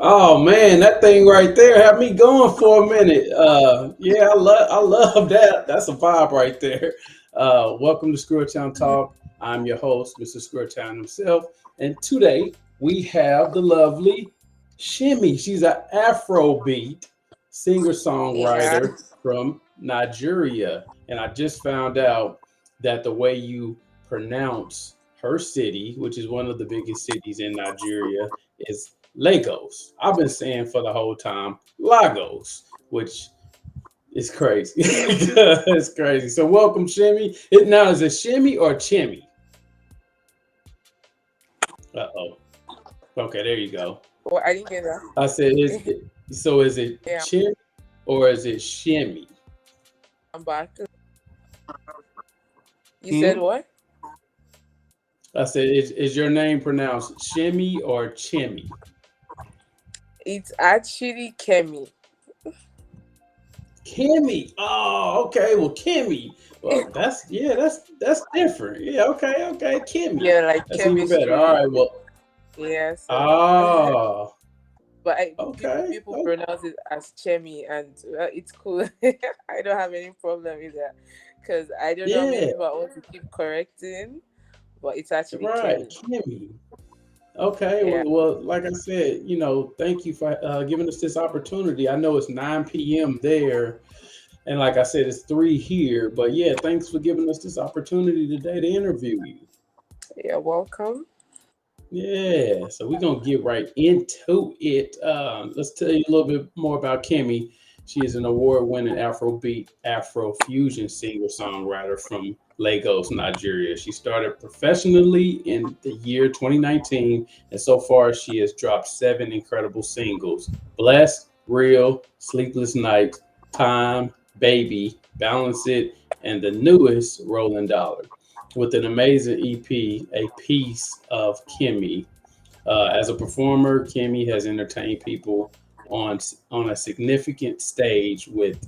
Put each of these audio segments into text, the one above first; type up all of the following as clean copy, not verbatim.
Oh man, that thing right there had me going for a minute. Yeah, I love that. That's a vibe right there. Welcome to Screwtown Talk. I'm your host, Mr. Screwtown himself, and today we have the lovely Shimmy. She's an Afrobeat Yeah. singer-songwriter from Nigeria, and I just found out that the way you pronounce her city, which is one of the biggest cities in Nigeria, is Lagos. I've been saying for the whole time Lagos, which is crazy. It's crazy. So welcome, Shimmy. Now is it Shimmy or Chimmy? Uh oh. Okay, there you go. Well, I didn't get that. I said, is it Yeah, Chimmy or is it Shimmy? I'm back. You said Hmm? what? I said, is your name pronounced Shimmy or Chimmy? It's actually Kemi. Kimmy. Oh, okay. Well, Kimmy. Well, that's different. Yeah, okay. Kimmy. Yeah, like That's even better. All chemistry. right. Well, Yeah, so oh, but okay. people pronounce it as Chemi, and it's cool. I don't have any problem with that because I don't know how many Yeah, people I want to keep correcting, but it's actually right. Kemi. Kimmy. Okay. Yeah, Well, like I said, thank you for giving us this opportunity. I know it's 9 p.m. there, and like I said, it's 3 here. But yeah, thanks for giving us this opportunity today to interview you. you're welcome. Yeah, so we're gonna get right into it. Let's tell you a little bit more about Kimmy. She is an award-winning Afrobeat, Afrofusion singer-songwriter from Lagos, Nigeria. She started professionally in the year 2019, and so far she has dropped 7 incredible singles: "Blessed," "Real," "Sleepless Nights," "Time," "Baby," "Balance It," and the newest "Rolling Dollar." With an amazing EP, A Piece of Kimmy. As a performer, Kimmy has entertained people on on a significant stage with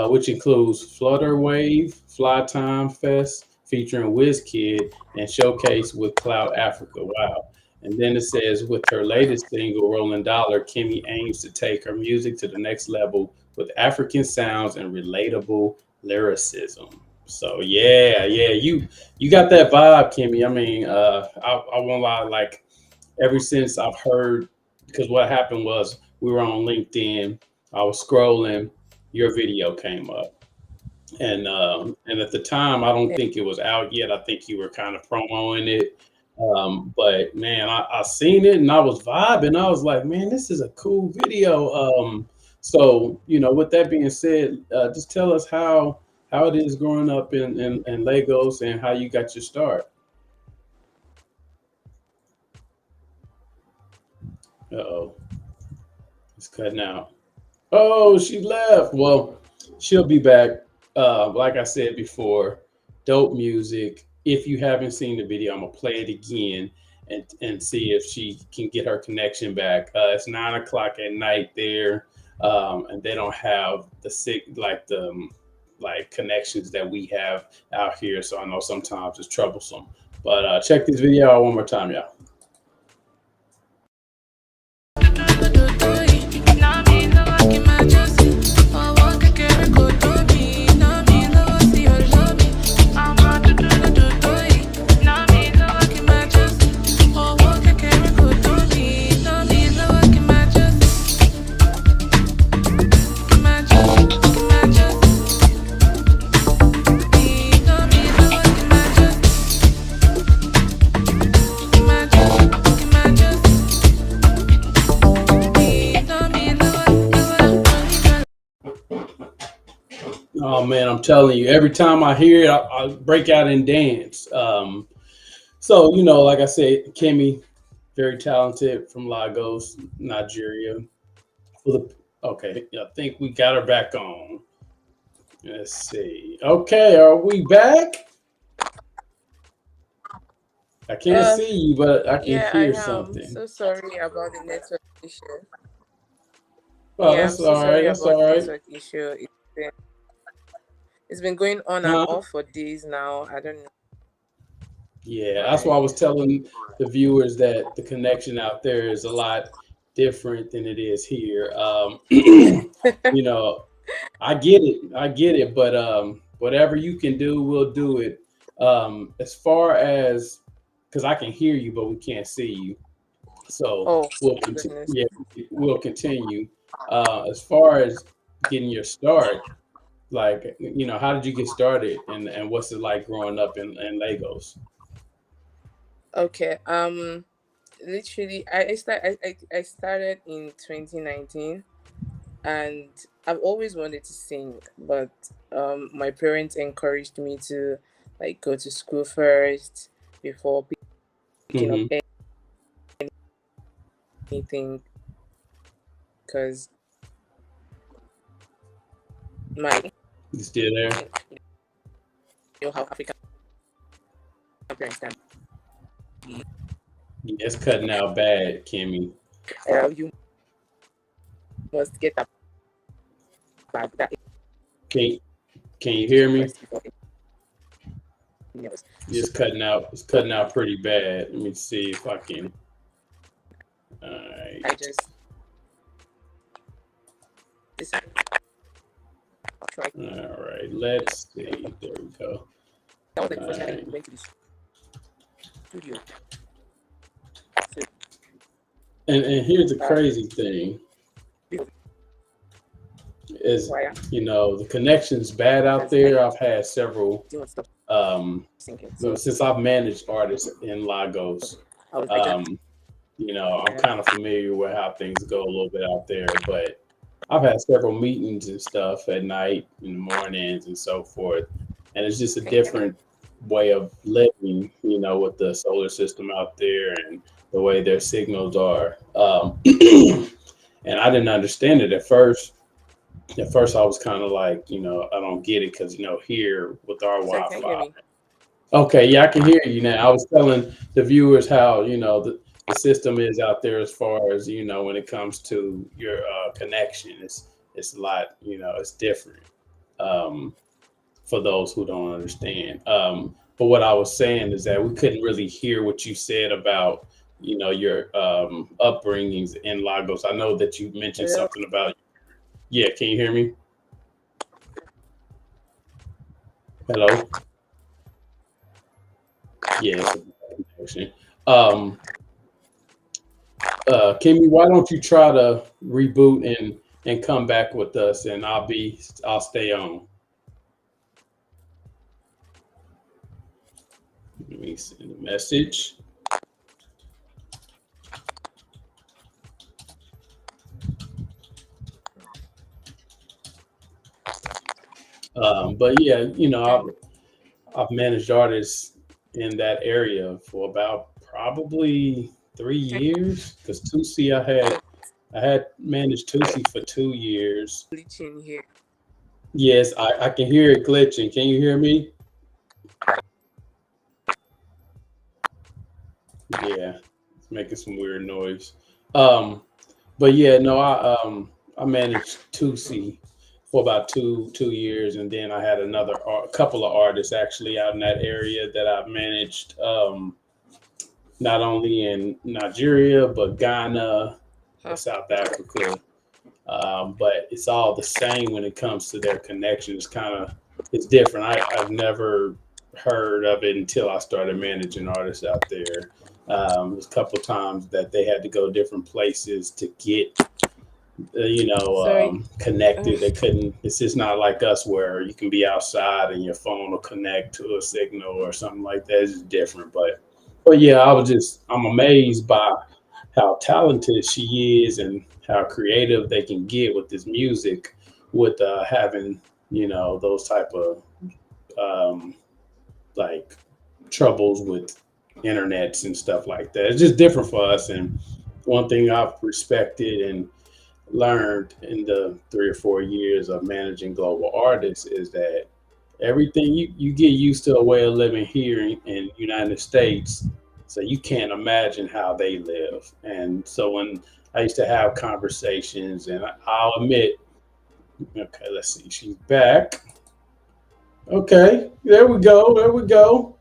which includes flutterwave, flytime fest featuring Wizkid and Showcase with Clout Africa. Wow. And then it says, with her latest single, Rolling Dollar, Kimmy aims to take her music to the next level with African sounds and relatable lyricism. So yeah, you got that vibe, Kimmy. I mean, I won't lie, like ever since I've heard, because what happened was we were on LinkedIn, I was scrolling, your video came up, and at the time I don't Yeah. think it was out yet. I think you were kind of promoting it, but man, I seen it and I was vibing. I was like, man, this is a cool video. So with that being said, just tell us how it is growing up in Lagos and how you got your start. Uh oh, it's cutting out. Oh, she left. Well, she'll be back. Like I said before, dope music. If you haven't seen the video, I'm gonna play it again and see if she can get her connection back. It's 9 o'clock at night there, and they don't have the sick like the like connections that we have out here. So I know sometimes it's troublesome. But check this video out one more time, y'all. Oh man, I'm telling you, every time I hear it, I break out and dance. So like I said, Kimmy, very talented from Lagos, Nigeria. Okay, I think we got her back on. Let's see. Okay, are we back? I can't Uh, see you, but I can yeah, I hear am something. so sorry about the network issue. Oh, Yeah, I'm that's so all right. sorry That's about all the right. network issue. It's been going on and Huh? off for days now. I don't know Yeah, that's why I why. was telling the viewers that the connection out there is a lot. different than it is here. You know, I get it, but whatever you can do, we'll do it. As far as because I can hear you, but we can't see you, so Oh we'll continue. goodness. Yeah, we'll continue. As far as getting your start, like how did you get started, and what's it like growing up in Lagos? Okay. Literally, I started in 2019, and I've always wanted to sing, but my parents encouraged me to like go to school first before picking up Hmm. anything, because my You still there? you know how African parents can be. Yeah, it's cutting out bad, Kimmy. You must get that bag that Can can you is hear me? first before anything else. So It's cutting out. It's cutting out pretty bad. Let me see if I can. All right. I just decided I'll try. All right. Let's see. There we go. That was like the All first time I right. went to the studio. So And here's the uh, crazy thing is, why I the connection's bad out because I there. I've had several didn't want to stop um singing. well, So since I've managed artists in Lagos. I just Um, I'm kind of familiar with how things go a little bit out there, but I've had several meetings and stuff at night, in the mornings, and so forth. And it's just a can hear me. different way of living, with the solar system out there and the way their signals are. And I didn't understand it at first. At first, I was kind of like, I don't get it because, here with our So can you hear Wi-Fi. me? Okay, yeah, I can hear you now. I was telling the viewers how the system is out there as far as when it comes to your connection. It's a lot, it's different um, for those who don't understand. But what I was saying is that we couldn't really hear what you said about your upbringings in Lagos. I know that you mentioned Hello. something about. Yeah, can you hear me? Hello. Yeah, it's a bad connection. Um, Kimmy, why don't you try to reboot and come back with us, and I'll stay on. Let me send a message. But yeah, I've managed artists in that area for about probably 3 years. Because Tusi, I had managed Tusi for 2 years. Glitching here. Yes, I can hear it glitching. Can you hear me? Yeah, it's making some weird noise. Um, but yeah, no, I managed Tusi for about two years, and then I had couple of artists actually out in that area that I've managed, not only in Nigeria but Ghana and Huh. South Africa. But it's all the same when it comes to their connection. It's different. I've never heard of it until I started managing artists out there. There's a couple of times that they had to go different places to get Sorry. connected. They couldn't. It's just not like us where you can be outside and your phone will connect to a signal or something like that. It's just different. But yeah, I'm amazed by how talented she is and how creative they can get with this music, with having those type of um, like troubles with internets and stuff like that. It's just different for us. And one thing I've respected and learned in the 3 or 4 years of managing global artists is that everything you get used to a way of living here in United States, so you can't imagine how they live. And so when I used to have conversations, and I'll admit, okay, let's see, she's back. Okay, there we go, there we go.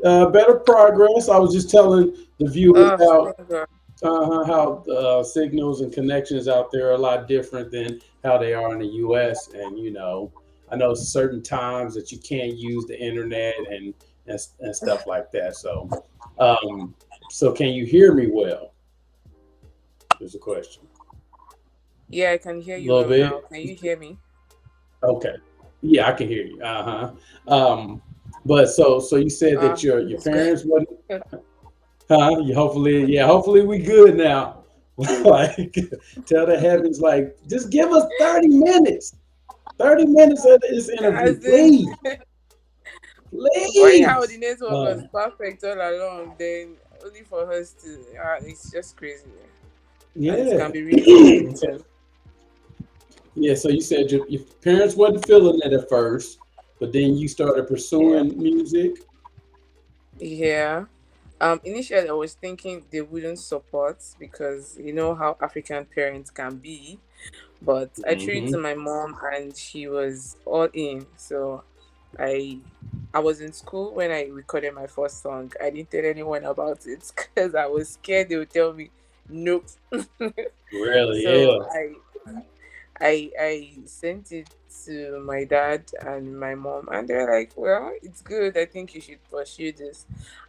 Better progress. I was just telling the viewers Oh, how thank God. How signals and connections out there are a lot different than how they are in the U.S. And I know certain times that you can't use the internet and stuff like that. Um, so can you hear me well? Is the question. Yeah, I can hear A you little well now. bit. Can you hear me? Okay. Yeah, I can hear you. But so you said that your It's good. parents wasn't, huh? Hopefully, yeah, hopefully we good now. Like, tell the heavens, like, just give us 30 minutes. 30 minutes of this interview, As in, please. funny how the Please. network was perfect all along, then only for us to, it's just crazy. And it can Yeah. be really frustrating. Yeah, so you said your parents wasn't feeling it at first, but then you started Yeah. pursuing music. Yeah. Initially, I was thinking they wouldn't support because you know how African parents can be. But I threw it to Hmm. my mom, and she was all in. So I I was in school when I recorded my first song. I didn't tell anyone about it because I was scared they would tell me nope. Really? So Yeah. I sent it to my dad and my mom, and they're like, "Well, it's good. I think you should pursue this,"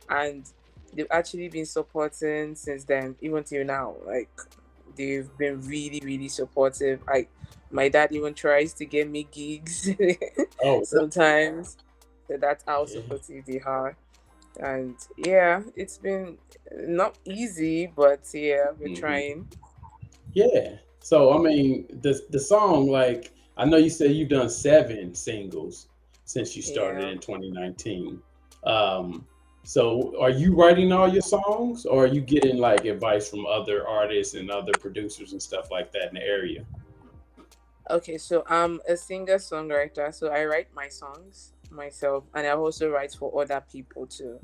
and they've actually been supporting since then, even till now. Like they've been really, really supportive. My dad even tries to get me gigs Oh, sometimes. So that's how yeah. supportive they are. And yeah, it's been not easy, but yeah, we're Hmm. trying. Yeah. So I mean, the song, like, I know you said you've done 7 singles since you started Yeah. in 2019. Um, so are you writing all your songs, or are you getting like advice from other artists and other producers and stuff like that in the area? Okay, so I'm a singer-songwriter, so I write my songs myself, and I also write for other people too.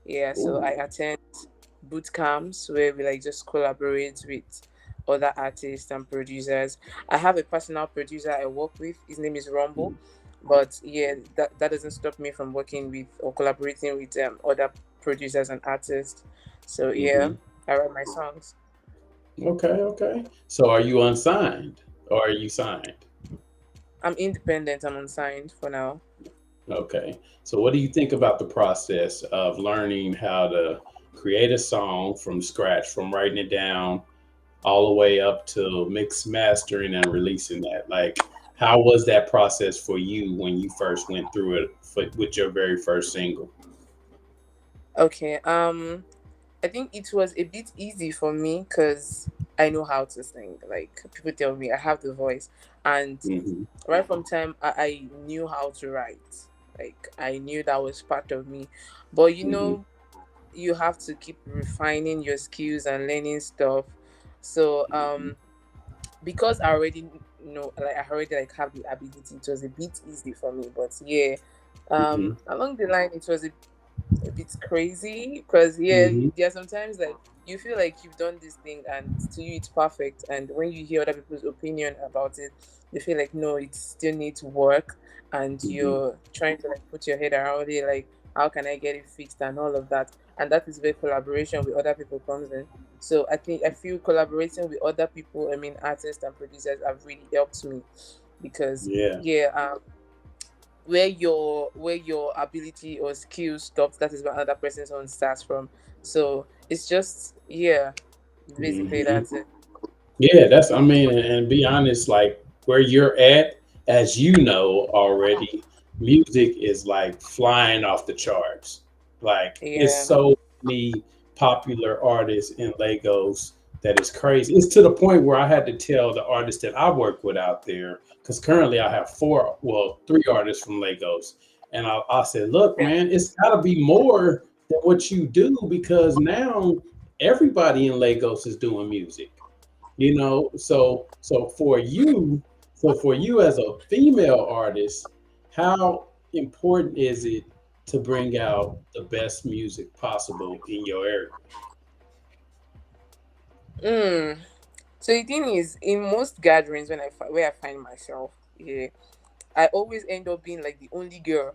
Yeah, so I Ooh. attend boot camps where we like just collaborate with other artists and producers. I have a personal producer I work with. His name is Rumble, but yeah, that doesn't stop me from working with or collaborating with other producers and artists. So yeah, Mm-hmm. I write my songs. Okay, okay. So are you unsigned or are you signed? I'm independent. I'm unsigned for now. Okay. So what do you think about the process of learning how to create a song from scratch, from writing it down all the way up to mix mastering and releasing that? Like, how was that process for you when you first went through it with your very first single? Okay. I think it was a bit easy for me because I know how to sing. Like people tell me I have the voice, and Hmm. right from time I knew how to write. Like I knew that was part of me, but Hmm. you have to keep refining your skills and learning stuff. So because I already know, like I already like have the ability, it was a bit easy for me. But yeah, Hmm. along the line it was a bit crazy because yeah, Hmm. there are sometimes like you feel like you've done this thing and to you it's perfect, and when you hear other people's opinion about it, you feel like no, it still needs work, and Hmm. you're trying to like put your head around it, like how can I get it fixed and all of that, and that is where collaboration with other people comes in. So I feel collaborating with other people, I mean artists and producers, have really helped me because Yeah. yeah, where your ability or skill stops, that is where another person's own starts from. So it's just yeah, basically Hmm. that's it. Yeah, that's, I mean, and be honest, like where you're at, as you know already, music is like flying off the charts. Like it's Yeah. so many popular artists in Lagos that is crazy. It's to the point where I had to tell the artists that I work with out there, because currently I have four, well, 3 artists from Lagos. And I said, look, Okay. man, it's got to be more than what you do because now everybody in Lagos is doing music. So for you as a female artist, how important is it to bring out the best music possible in your area? mm. So the thing is, in most gatherings when where I find myself, yeah, I always end up being like the only girl.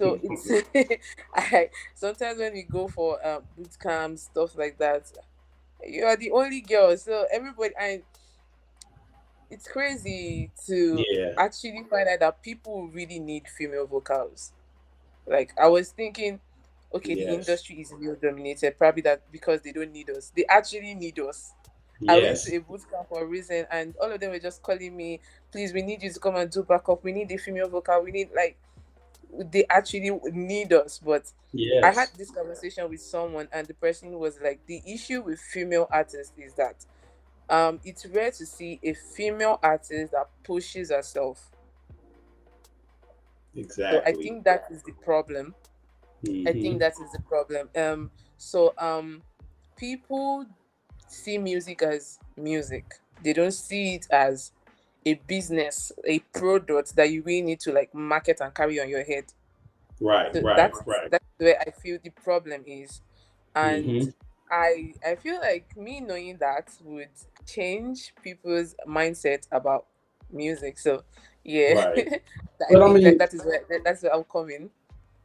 So it's I sometimes when we go for boot camps, stuff like that, You are the only girl, so everybody, and it's crazy to Yeah. actually find out that people really need female vocals. Like I was thinking, okay, the Yes. industry is male dominated, probably that because they don't need us. They actually need us. I went to Yes. a boot camp for a reason, and all of them were just calling me, please, we need you to come and do backup. We need the female vocal. We need, like, they actually need us. But I had Yes. this conversation with someone, and the person was like, the issue with female artists is that it's rare to see a female artist that pushes herself. So I Exactly. think that is the problem. I think Hmm. that is the problem. So people see music as music. They don't see it as a business, a product that you really need to like market and carry on your head. Right. So Right. Right. that's where I feel the problem is. And Hmm. I feel like me knowing that would change people's mindset about music. So yeah, Right. I But I think that mean, that is where that's where I'll come in.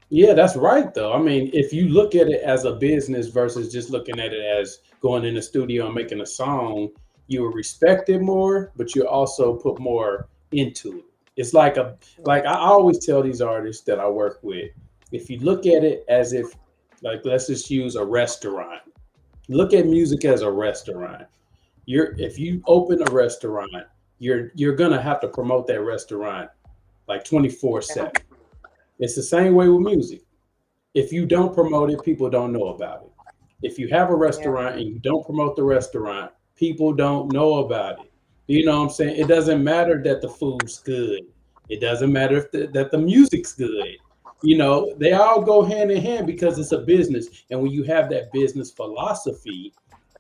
yeah, that's right though. I mean, if you look at it as a business versus just looking at it as going in the studio and making a song, you will respect it more, but you also put more into it. It's like Yeah. I always tell these artists that I work with, if you look at it as if, like, let's just use a restaurant. Look at music as a restaurant. If you open a restaurant, you're gonna have to promote that restaurant like 24/7. It's the same way with music. If you don't promote it, people don't know about it. If you have a Yeah. restaurant and you don't promote the restaurant, people don't know about it. You know what I'm saying? It doesn't matter that the food's good. It doesn't matter if that the music's good. You know, they all go hand in hand because it's a business. And when you have that business philosophy,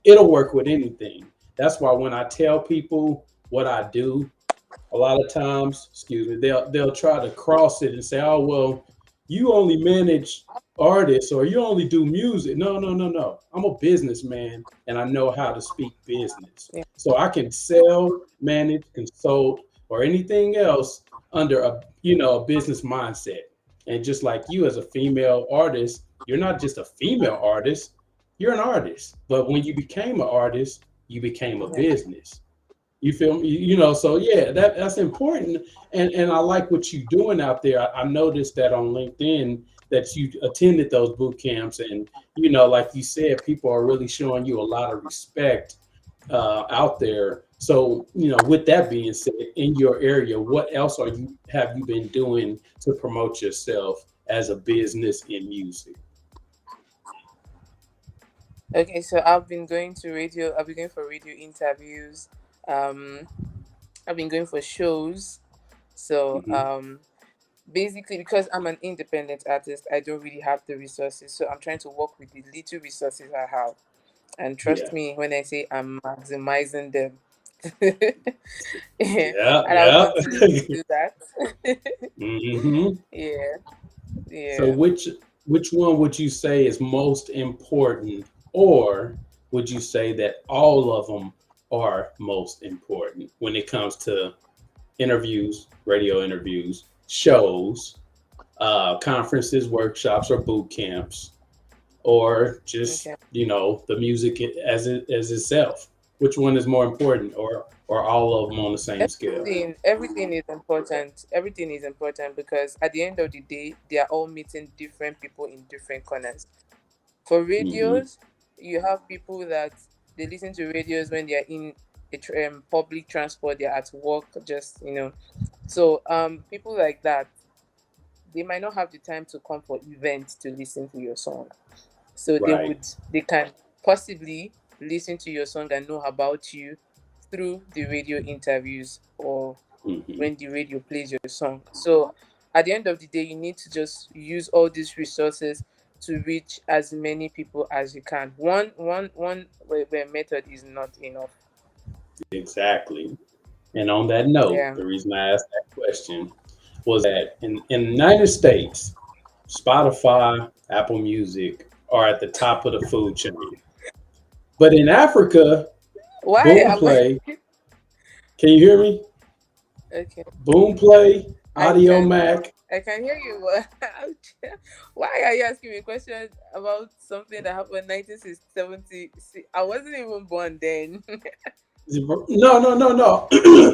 it'll work with anything. That's why when I tell people what I do, a lot of times, excuse me, they'll try to cross it and say, "Oh, well, you only manage artists or you only do music." No, no, no, no. I'm a businessman and I know how to speak business. Yeah. So I can sell, manage, consult, or anything else under a business mindset. And just like you as a female artist, you're not just a female artist, you're an artist. But when you became an artist, you became a Yeah. business. You feel me? So yeah, that's important. And I like what you're doing out there. I noticed that on LinkedIn that you attended those boot camps, and like you said, people are really showing you a lot of respect out there. So, with that being said, in your area, what else have you been doing to promote yourself as a business in music? Okay, so I've been going to radio. I've been going for radio interviews. Um, I've been going for shows. So Hmm. basically, because I'm an independent artist, I don't really have the resources. So I'm trying to work with the little resources I have. And trust Yeah, me when I say I'm maximizing them. Yeah, yeah, and I'll yeah. continue to do that. Hmm. Yeah, So yeah. which one would you say is most important, or would you say that all of them are most important when it comes to interviews, radio interviews, shows, conferences, workshops, or boot camps, or just Okay. the music as itself? Which one is more important, or all of them on the same scale? Everything is important. Everything is important because at the end of the day, they are all meeting different people in different corners. For Hmm. radios, you have people that they listen to radios when they are in public transport, they're at work, just So people like that, they might not have the time to come for events to listen to your song. So Right. they can possibly listen to your song and know about you through the radio interviews or Hmm. when the radio plays your song. So at the end of the day, you need to just use all these resources to reach as many people as you can. One method is not enough. Exactly. And on that note, Yeah. the reason I asked that question was that in the United States, Spotify, Apple Music are at the top of the food chain. But in Africa, Why am I Boomplay, can you hear me? okay? Boomplay, I Audio can. Mac, I can hear you. Why are you asking me a question about something that happened in 1970? I wasn't even born then. No, no, no, no.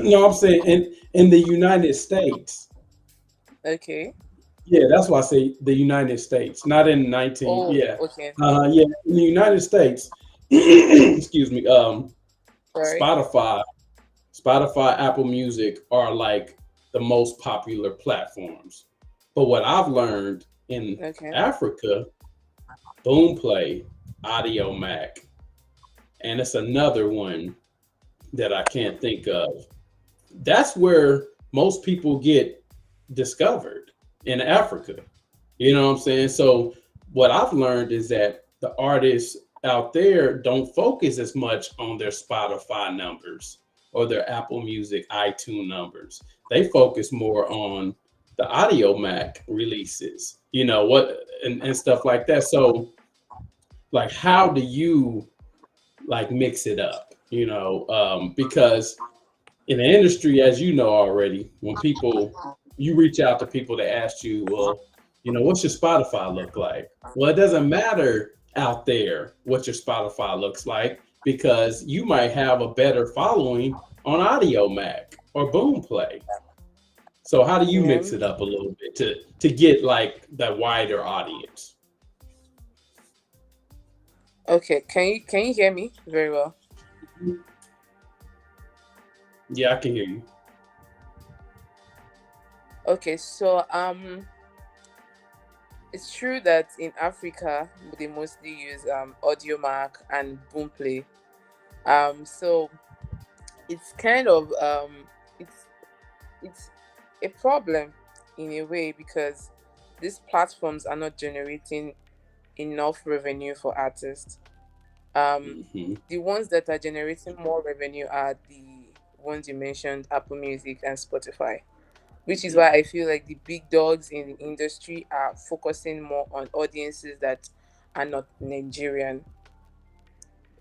No, I'm saying in the United States. Okay. Yeah, that's why I say the United States, not in 19. Oh, Yeah, okay. yeah, in the United States. Excuse me. Sorry. Spotify, Spotify, Apple Music are like the most popular platforms. But what I've learned in Okay. Africa, Boomplay, Audio Mac, and it's another one that I can't think of. That's where most people get discovered in Africa. You know what I'm saying? So what I've learned is that the artists out there don't focus as much on their Spotify numbers or their Apple Music, iTunes numbers. They focus more on the Audio Mac releases, and stuff like that. So like how do you like mix it up? Because in the industry, as you know already, when people you reach out to people that ask you, well, what's your Spotify look like? Well, it doesn't matter out there what your Spotify looks like because you might have a better following on Audio Mac or Boomplay. So how do you Yeah. mix it up a little bit to get like that wider audience? Okay. Can you hear me very well? Yeah, I can hear you. Okay. So it's true that in Africa they mostly use Audiomack and Boomplay. So it's kind of it's a problem in a way because these platforms are not generating enough revenue for artists. Um, Hmm. the ones that are generating more revenue are the ones you mentioned, Apple Music and Spotify, which is Yeah. why I feel like the big dogs in the industry are focusing more on audiences that are not Nigerian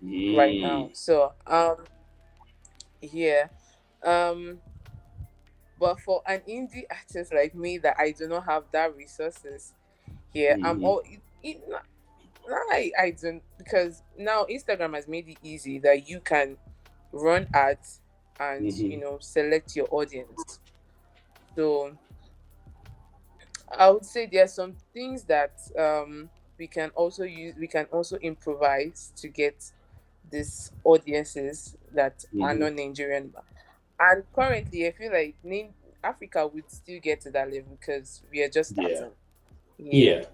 right now. Mm. So yeah. Um but for an indie artist like me that I do not have that resources here, I'm Hmm. all now I don't, because now Instagram has made it easy that you can run ads and Hmm. select your audience. So I would say there are some things that we can also improvise to get these audiences that are Hmm. not Nigerian. And currently I feel like Africa would still get to that level because we are just Yeah. starting. Yeah. Yeah.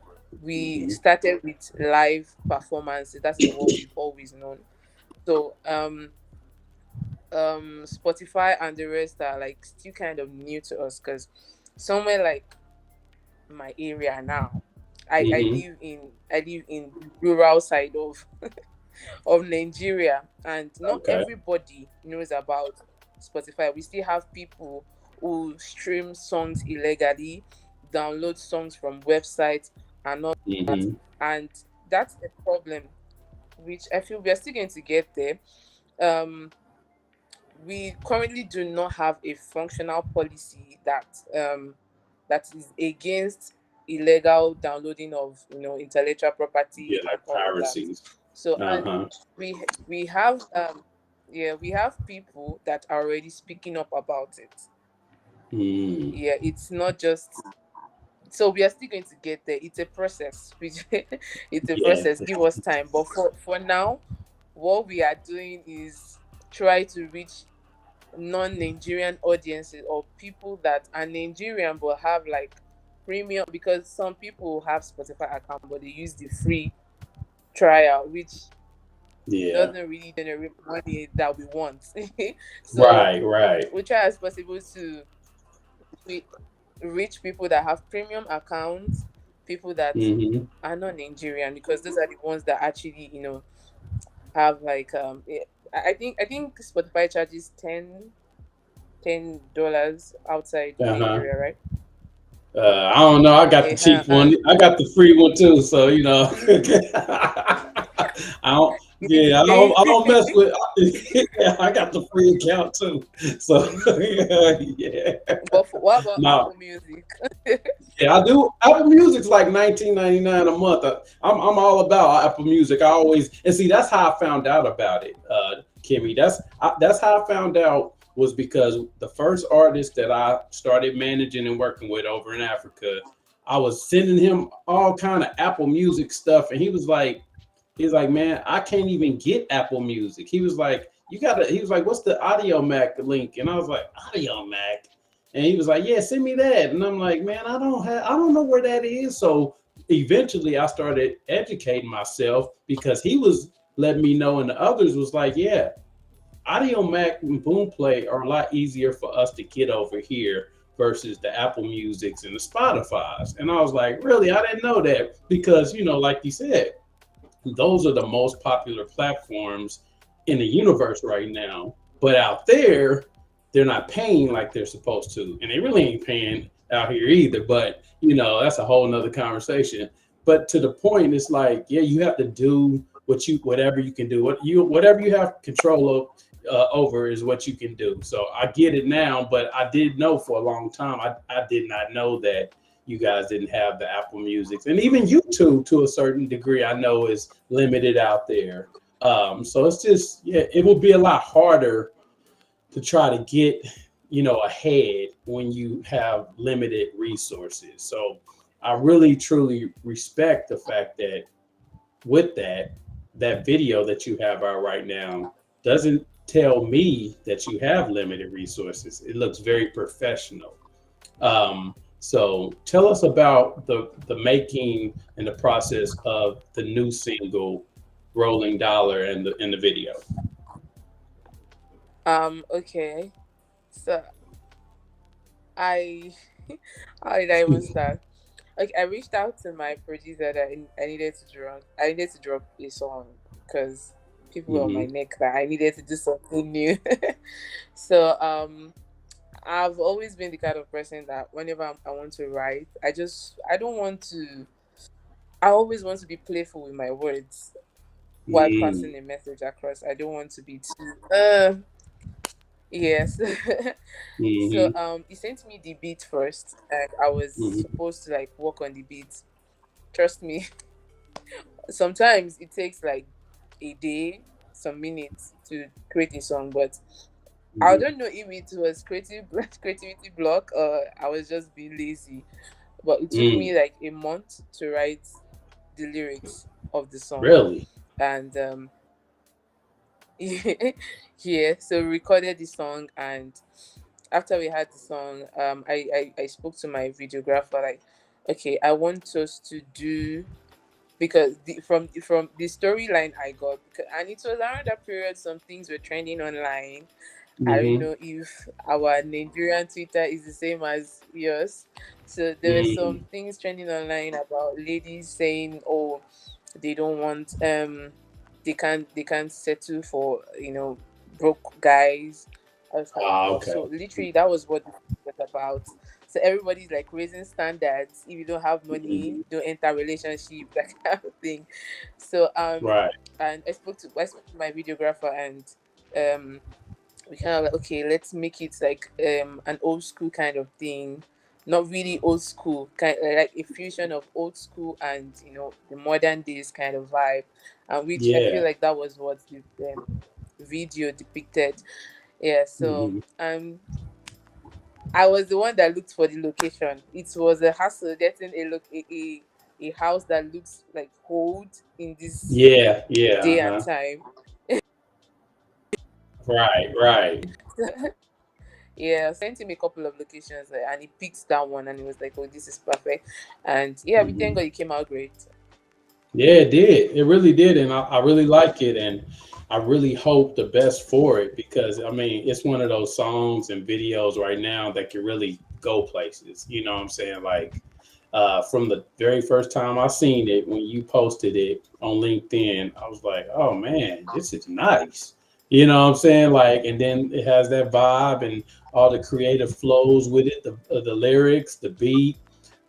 We Hmm. started with live performances. That is what we've always known. So Spotify and the rest are like still kind of new to us because somewhere like my area now, I Hmm. live in rural side of Nigeria, and not Okay. everybody knows about Spotify. We still have people who stream songs illegally, download songs from websites and all that, Hmm. and that's a problem which I feel we are still going to get there. Um, we currently do not have a functional policy that is against illegal downloading of intellectual Yeah, property and like all of that. piracies. So and Uh-huh. we have yeah, we have people that are already speaking up about it. Mm. Yeah, it's not just, so we are still going to get there. It's a process. It's a Yeah. process. Give us time. But for now, what we are doing is try to reach non-Nigerian audiences or people that are Nigerian but have like premium, because some people have Spotify account but they use the free trial, which Yeah. doesn't really generate money that we want. So Right, right. we try as possible to we reach people that have premium accounts, people that Hmm. are not Nigerian, because those are the ones that actually have like I think Spotify charges $10 outside Uh-huh. Nigeria, right? I don't know. I got the cheap one. And I got the free one too. So I don't. It's I don't mess free. with. Yeah, I got the free account too. So yeah, But what about no, Apple Music? yeah, I do. Apple Music's like 19.99 a month. I'm all about Apple Music. I always and see that's how I found out about it, Kimmy. That's how I found out was because the first artist that I started managing and working with over in Africa, I was sending him all kind of Apple Music stuff, and he's like, man, I can't even get Apple Music. He was like, you gotta. He was like, what's the Audio Mac link? And I was like, Audio Mac. And he was like, yeah, send me that. And I'm like, man, I don't know where that is. So eventually I started educating myself because he was letting me know, and the others was like, yeah, Audio Mac and Boomplay are a lot easier for us to get over here versus the Apple Musics and the Spotify's. And I was like, really? I didn't know that because, like you said, those are the most popular platforms in the universe right now. But out there, they're not paying like they're supposed to. And they really ain't paying out here either. But, that's a whole nother conversation. But to the point, it's like, yeah, you have to do whatever you can do. Whatever you have control of over is what you can do. So I get it now, but I did know for a long time. I did not know that you guys didn't have the Apple Music, and even YouTube to a certain degree. I know is limited out there. So it's just yeah, it will be a lot harder to try to get ahead when you have limited resources. So I really truly respect the fact that with that video that you have out right now doesn't tell me that you have limited resources. It looks very professional. So tell us about the making and the process of the new single Rolling Dollar and the video. Okay. So I how did I even start? Like I reached out to my producer that I needed to drop. I needed to drop a song because people were on my Hmm. neck that I needed to do something new. So I've always been the kind of person that whenever I want to write, I don't want to. I always want to be playful with my words while Mm. passing a message across. I don't want to be too. Yes. So Hmm. he sent me the beat first, and I was Hmm. supposed to like work on the beat. Trust me, sometimes it takes like a day, some minutes to create a song, but I Hmm. don't know if it was creativity block or I was just being lazy. But it took Mm. me like a month to write the lyrics of the song, Really? and yeah, so we recorded the song, and after we had the song, I spoke to my videographer like, okay, I want us to do because from the storyline I got, and it was around that period some things were trending online. I don't Hmm. know if our Nigerian Twitter is the same as yours. So there were some Mm. things trending online about ladies saying, "Oh, they don't want they can't settle for broke guys." I was like, Ah, oh, okay. so literally that was what it was about. So everybody's like raising standards. If you don't have money, Hmm. don't enter relationship, that kind of thing. So Right. and I spoke to my videographer, and we kind of like, okay, let's make it like an old school kind of thing, not really old school, kind like a fusion of old school and the modern days kind of vibe, and which I feel Yeah. like that was what the video depicted. Yeah, so Hmm. I was the one that looked for the location. It was a hassle getting a house that looks like old in this Yeah. Yeah. day and Uh-huh. time. Right. Right. Yeah, sent him a couple of locations, and he picked that one, and he was like, "Oh, this is perfect." And yeah, we thank Hmm. God it came out great. Yeah, it did. It really did, and I really like it, and I really hope the best for it because I mean, it's one of those songs and videos right now that can really go places. You know what I'm saying? Like from the very first time I seen it when you posted it on LinkedIn, I was like, oh man, this is nice. You know what I'm saying? Like, and then it has that vibe and all the creative flows with it, the lyrics, the beat,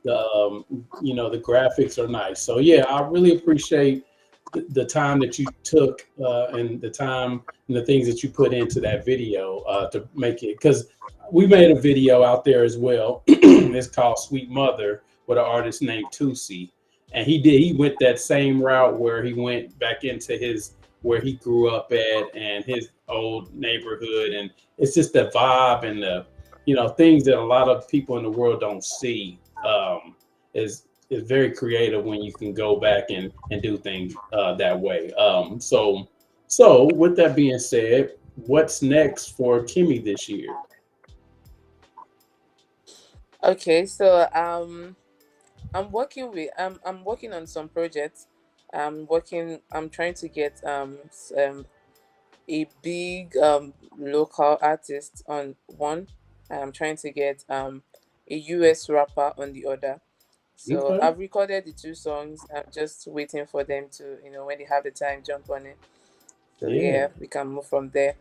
the the graphics are nice. So yeah, I really appreciate the time that you took and the time and the things that you put into that video to make it. Because we made a video out there as well. It's called Sweet Mother with an artist named Tusi. And he went that same route where he went back into his where he grew up at and his old neighborhood. And it's just the vibe and the things that a lot of people in the world don't see. Is very creative when you can go back and do things that way. So with that being said, what's next for Kimmy this year? Okay, so I'm working on some projects. I'm trying to get a big local artist on one. I'm trying to get a US rapper on the other. So Okay. I've recorded the two songs. I'm just waiting for them to, when they have the time, jump on it. So Yeah. yeah, we can move from there.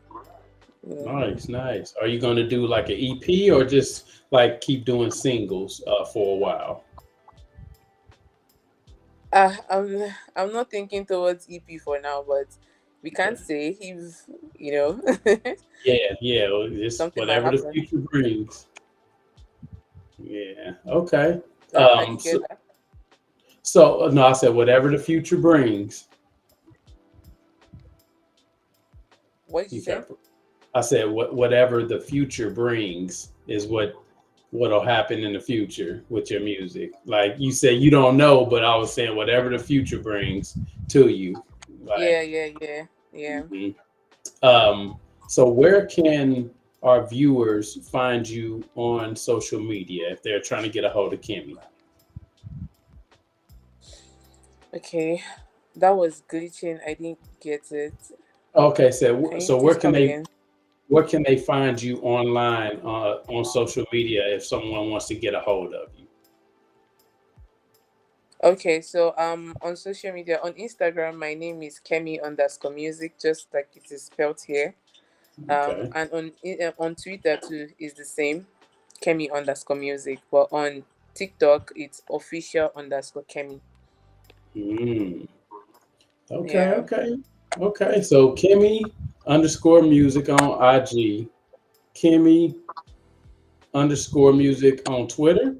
Mm. Nice, nice. Are you going to do like an EP or just like keep doing singles for a while? I'm not thinking towards EP for now, but we can't Okay. say if you know Yeah, yeah. Well, just something might whatever the happen. future brings. Yeah. Okay. I Um. didn't get So, that. no, I said whatever the future brings. What did you You say? kept. I said whatever the future brings is what'll happen in the future with your music. Like you said, you don't know, but I was saying whatever the future brings to you. Like. Yeah, yeah, yeah, yeah. Mhm. So where can our viewers find you on social media if they're trying to get a hold of Kimmy? Okay, that was glitching. I didn't get it. Okay, so Can you so please come again? where can they find you online on social media if someone wants to get a hold of you? Okay, so on social media, on Instagram, my name is Kemi_music, just like it is spelled here. Okay. And on Twitter too is the same, Kemi_music. But on TikTok, it's official_Kemi. Mm. Okay, Yeah, okay, okay. So Kimmy underscore music on IG, Kimmy underscore music on Twitter,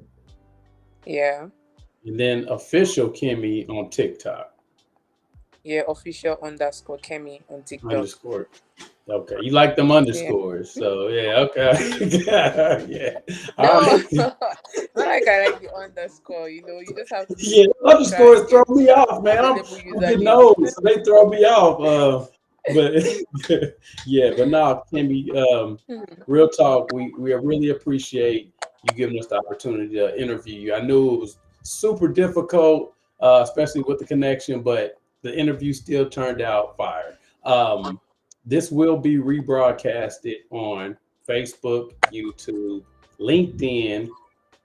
yeah, and then official Kimmy on TikTok. yeah. Official_Kemi on TikTok. Underscore. Okay, you like them Yeah. underscores, so yeah, okay, yeah, all No, right, not like I like the underscore. You just have to yeah. try Underscores and throw get me off, man. relatable I'm getting username. old, so they throw me off. But yeah, but now, Kimmy, Mhm. real talk. We really appreciate you giving us the opportunity to interview you. I knew it was super difficult, especially with the connection, but the interview still turned out fire. Um, this will be rebroadcasted on Facebook, YouTube, LinkedIn,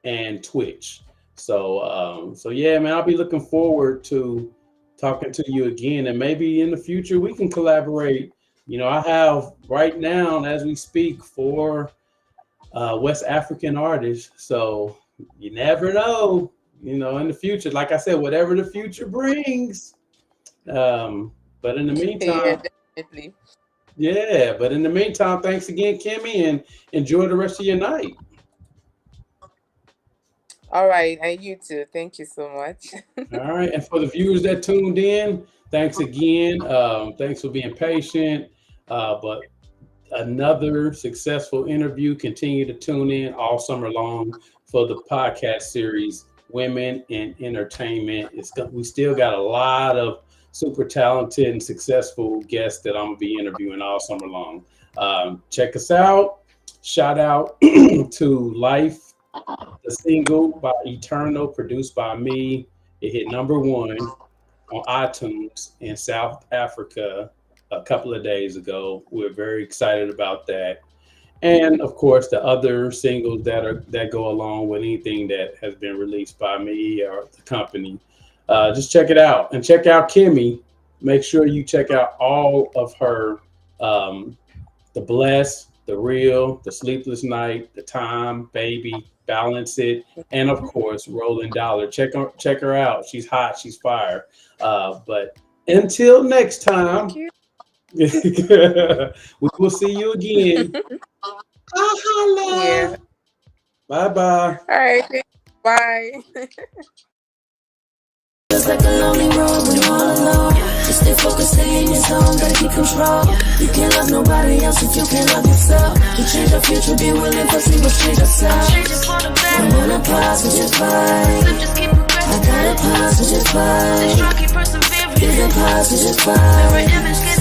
and Twitch. So yeah, man, I'll be looking forward to talking to you again, and maybe in the future we can collaborate. I have right now, as we speak, four West African artists. So you never know. In the future, like I said, whatever the future brings. Um, but in the Yeah, meantime, definitely. yeah. But in the meantime, thanks again, Kimmy, and enjoy the rest of your night. All right, and you too. Thank you so much. All right. And for the viewers that tuned in, thanks again. Thanks for being patient. But another successful interview. Continue to tune in all summer long for the podcast series, Women in Entertainment. We still got a lot of super talented and successful guests that I'm going to be interviewing all summer long. Check us out. Shout out to Life, the single by Eternal, produced by me. It hit number one on iTunes in South Africa a couple of days ago. We're very excited about that. And of course, the other singles that go along with anything that has been released by me or the company. Just check it out and check out Kimmy. Make sure you check out all of her um, the Bless, the Real, the Sleepless Night, the Time, Baby, Balance It, and of course, Rolling Dollar. Check her out. She's hot. She's fire. But Until next Thank time, you. we will see you again. Yeah. Bye bye. All right. Bye. Feels like a lonely road when you're all alone. Just stay focused, stay in your zone, gotta keep control. You can't love nobody else if you can't love yourself. To change our future, be willing for we must change ourselves. I'm on a positive vibe. I got a positive vibe. Keep a positive vibe.